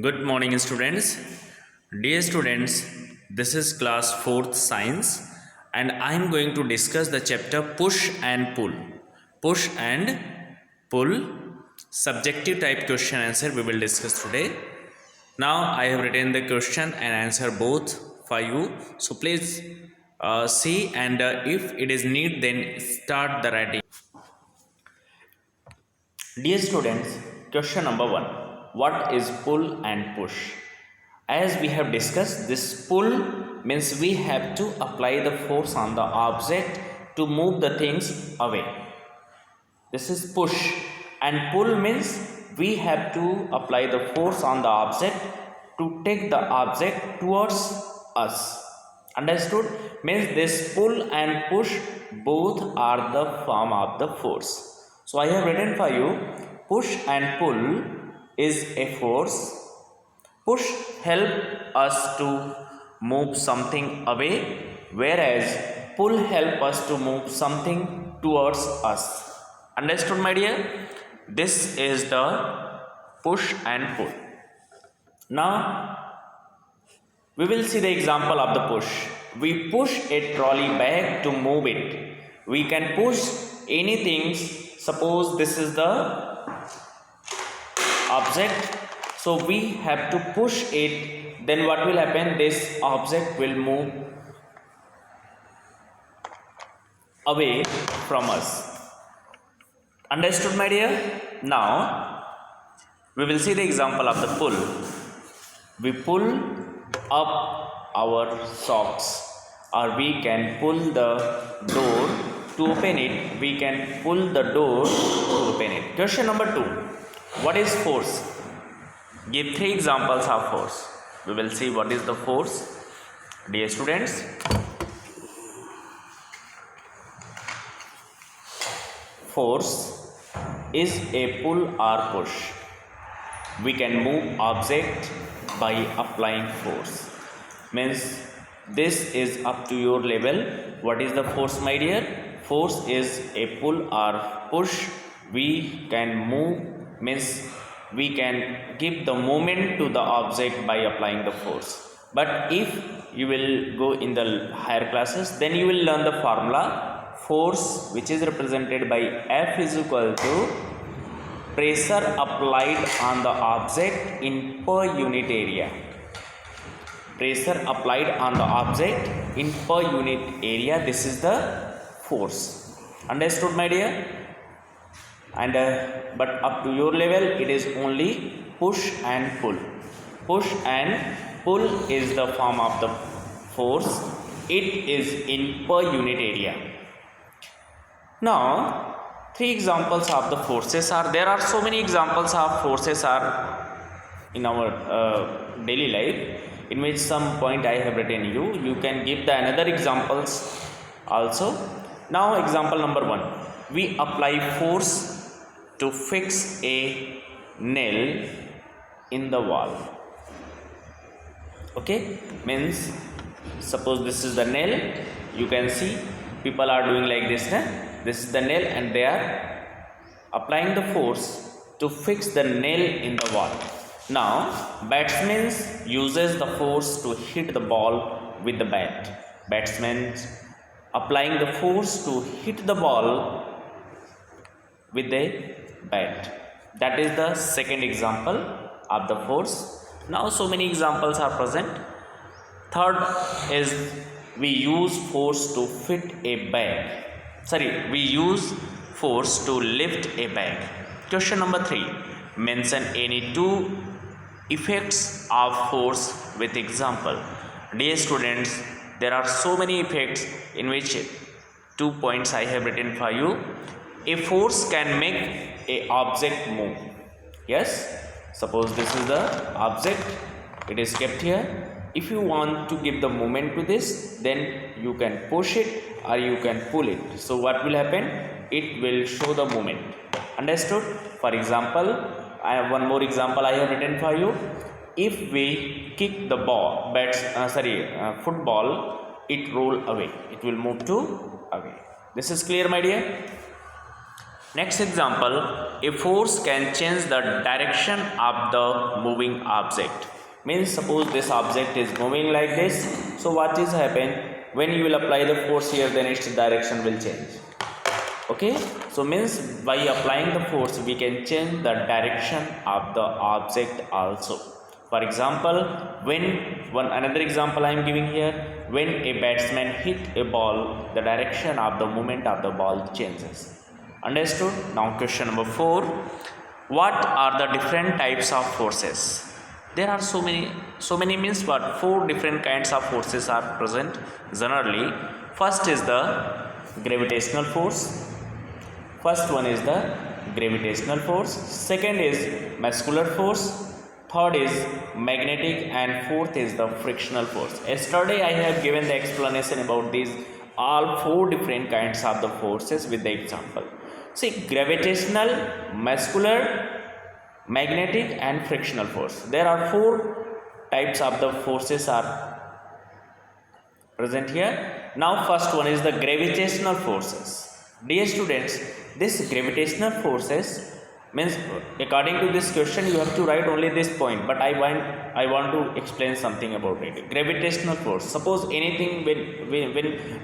Good morning, students. Dear students, this is class 4th science and I am going to discuss the chapter push and pull. Push and pull subjective type question answer we will discuss today. Now I have written the question and answer both for you. So please see and if it is need then start the writing. Dear students, question number 1. What is pull and push? As we have discussed, this pull means we have to apply the force on the object to move the things away. This is push, and pull means we have to apply the force on the object to take the object towards us. Understood? Means this pull and push both are the form of the force. So I have written for you, push and pull is a force. Push help us to move something away, whereas pull help us to move something towards us. Understood, my dear? This is the push and pull. Now we will see the example of the push. We push a trolley bag to move it. We can push anything. Suppose this is the object. So we have to push it. Then what will happen? This object will move away from us. Understood, my dear? Now we will see the example of the pull. We pull up our socks, or we can pull the door to open it. We can pull the door to open it. Question number 2. What is force? Give 3 examples of force. We will see what is the force. Dear students, force is a pull or push. We can move object by applying force. Means this is up to your level. What is the force, my dear? Force is a pull or push. We can move, means we can give the moment to the object by applying the force. But if you will go in the higher classes, then you will learn the formula. Force, which is represented by F, is equal to pressure applied on the object in per unit area. Pressure applied on the object in per unit area. This is the force. Understood, my dear? And but up to your level, it is only push and pull. Push and pull is the form of the force. It is in per unit area. Now 3 examples of the forces are there. Are so many examples of forces are in our daily life, in which some point I have written you can give the another examples also. Now example number 1, we apply force to fix a nail in the wall. Okay, means suppose this is the nail. You can see people are doing like this. This is the nail and they are applying the force to fix the nail in the wall. Now batsman uses the force to hit the ball with the bat. Batsman applying the force to hit the ball with the bat. That is the second example of the force. Now so many examples are present. Third is we use force to fit a bag. We use force to lift a bag. Question number 3. Mention any 2 effects of force with example. Dear students, there are so many effects in which 2 points I have written for you. A force can make a object move. Yes, suppose this is the object. It is kept here. If you want to give the moment to this, then you can push it or you can pull it. So what will happen? It will show the moment. Understood? For example, I have one more example I have written for you. If we kick the ball, football, it roll away. It will move to away. This is clear, my dear? Next example, a force can change the direction of the moving object. Means suppose this object is moving like this. So what is happen? When you will apply the force here, then its direction will change. Okay, so means by applying the force we can change the direction of the object also. For example, when another example I am giving here, when a batsman hit a ball, the direction of the movement of the ball changes. Understood? Now question number 4. What are the different types of forces? There are so many means what 4 different kinds of forces are present generally. First is the gravitational force. First one is the gravitational force. Second is muscular force. Third is magnetic, and fourth is the frictional force. Yesterday I have given the explanation about these all 4 different kinds of the forces with the example. See, gravitational, muscular, magnetic and frictional force. There are 4 types of the forces are present here. Now first one is the gravitational forces. Dear students, this gravitational forces means according to this question you have to write only this point, but I want to explain something about it. Gravitational force. Suppose anything when we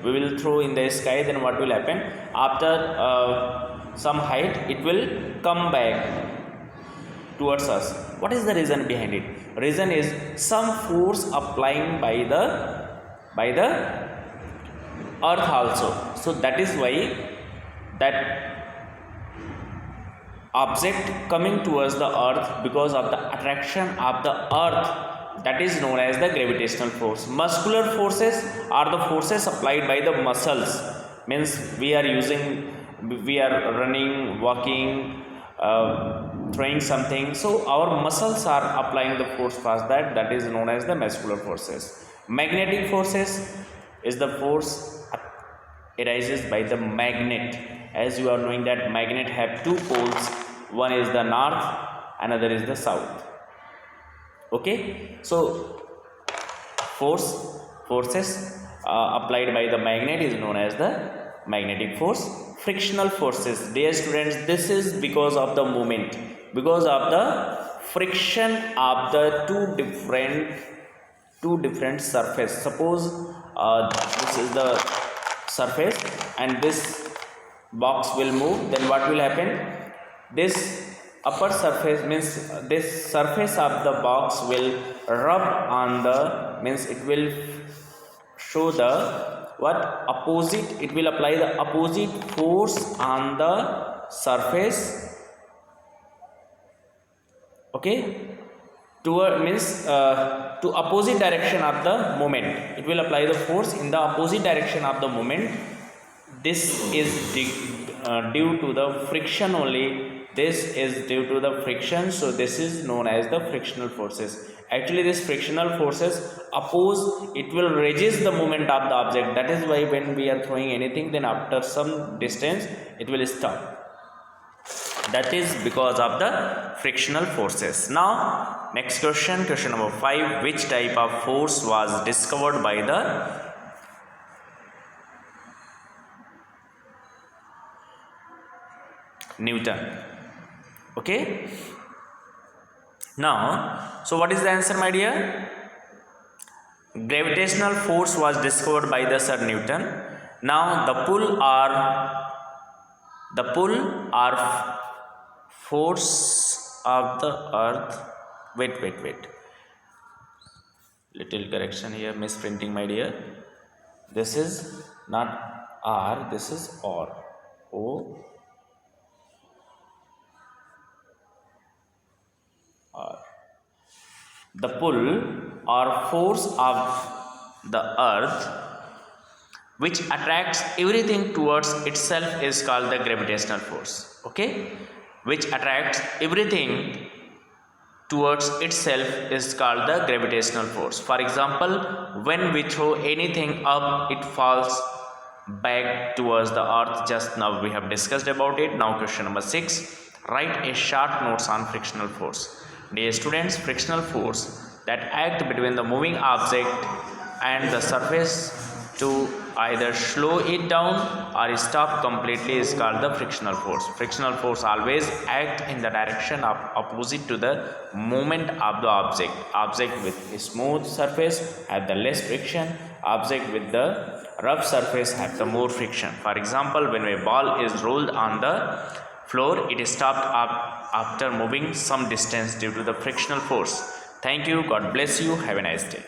will throw in the sky, then what will happen? After some height it will come back towards us. What is the reason behind it? Reason is some force applying by the earth also. So that is why that object coming towards the earth, because of the attraction of the earth, that is known as the gravitational force. Muscular forces are the forces applied by the muscles. Means we are running, walking, throwing something, so our muscles are applying the force past that is known as the muscular forces. Magnetic forces is the force arises by the magnet. As you are knowing that magnet have 2 poles, one is the north, another is the south. Okay, so forces applied by the magnet is known as the magnetic force. Frictional forces, dear students, this is because of the movement, because of the friction of the two different surface. Suppose this is the surface and this box will move, then what will happen? This upper surface, means this surface of the box will rub on the, means it will show the opposite, it will apply the opposite force on the surface. Okay, to opposite direction of the moment, it will apply the force in the opposite direction of the moment. This is due to the friction only. This is due to the friction, so this is known as the frictional forces. Actually this frictional forces it will resist the movement of the object. That is why when we are throwing anything, then after some distance it will stop. That is because of the frictional forces. Now next question number 5. Which type of force was discovered by the Newton? Okay, now so what is the answer, my dear? Gravitational force was discovered by the Sir Newton. Now the pull or force of the earth, wait, little correction here, misprinting, my dear. This is not R, this is O. The pull or force of the earth which attracts everything towards itself is called the gravitational force. Okay, which attracts everything towards itself is called the gravitational force. For example, when we throw anything up, it falls back towards the earth. Just now we have discussed about it. Now question number 6. Write a short notes on frictional force. Dear students, frictional force that act between the moving object and the surface to either slow it down or stop completely is called the frictional force. Frictional force always act in the direction of opposite to the movement of the object. Object with a smooth surface have the less friction. Object with the rough surface have the more friction. For example, when a ball is rolled on the floor, it is stopped up after moving some distance due to the frictional force. Thank you. God bless you. Have a nice day.